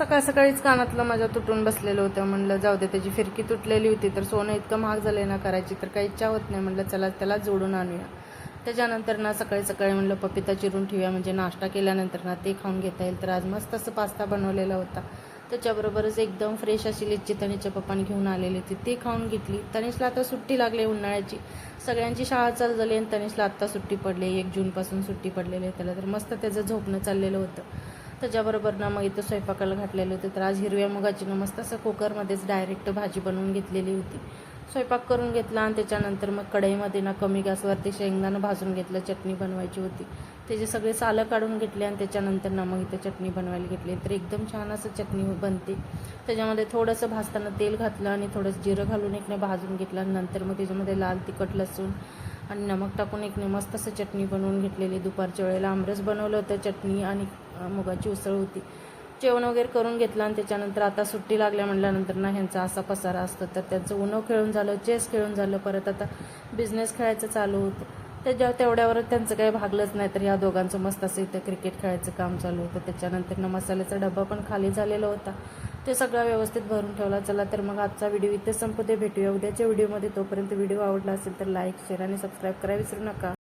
सकाळ सकाळीच कानातलं माझ्या तुटून बसलेलं होतं. म्हणलं जाऊ दे, त्याची फिरकी तुटलेली होती. तर सोनं इतकं महाग झालं ना, करायची तर काही इच्छा होत नाही. म्हणलं चला त्याला जोडून आणूया. त्याच्यानंतर ना सकाळी सकाळी म्हणलं पपिता चिरून ठेवूया, म्हणजे नाश्ता केल्यानंतर ना ते खाऊन घेता येईल. तर आज मस्त असं पास्ता बनवलेला होता. त्याच्याबरोबरच एकदम फ्रेश अशी लिच्ची तनिषच्या पप्पांनी घेऊन आलेली होती, ती खाऊन घेतली. तनिषला आता सुट्टी लागली उन्हाळ्याची, सगळ्यांची शाळा चालू झाली आणि तनिषला आत्ता सुट्टी पडली. 1 जूनपासून सुट्टी पडलेली आहे त्याला. तर मस्त त्याचं झोपणं चाललेलं होतं. त्याच्याबरोबर ना मग इथं स्वयंपाकाला घातलेलं होतं. तर आज हिरव्या मुगाची ना मस्त असं कुकरमध्येच डायरेक्ट भाजी बनवून घेतलेली होती. स्वयंपाक करून घेतला आणि त्याच्यानंतर मग कढईमध्ये ना कमी गॅसवरती शेंगदाणं भाजून घेतलं. चटणी बनवायची होती, त्याचे सगळे सालं काढून घेतले आणि त्याच्यानंतर ना मग इथं चटणी बनवायला घेतली. तर एकदम छान असं चटणी बनते. त्याच्यामध्ये थोडंसं भाजताना तेल घातलं आणि थोडंसं जिरं घालून एक भाजून घेतलं आणि नंतर मग त्याच्यामध्ये लाल तिखट, लसूण आणि नमक टाकून एक मस्त असं चटणी बनवून घेतलेली. दुपारच्या वेळेला आमरस बनवलं होतं, चटणी आणि मुगाची उसळ होती. जेवण वगैरे करून घेतलं आणि त्याच्यानंतर आता सुट्टी लागल्या म्हटल्यानंतर ना ह्यांचा असा पसारा असतो. तर त्यांचं उनो खेळून झालं, चेस खेळून झालं, परत आता बिझनेस खेळायचं चालू होतं. तेवढ्यावरच त्यांचं काही भागलंच नाही. तर ह्या दोघांचं मस्त असं इथं क्रिकेट खेळायचं काम चालू होतं. त्याच्यानंतर ना मसाल्याचा डबा पण खाली झालेला होता, ते सगळं व्यवस्थित भरून ठेवला. चला तर मग आजचा व्हिडिओ इथे संपते. भेटूया उद्याच्या व्हिडिओमध्ये. तोपर्यंत व्हिडिओ आवडला असेल तर लाईक, शेअर आणि सबस्क्राईब करायला विसरू नका.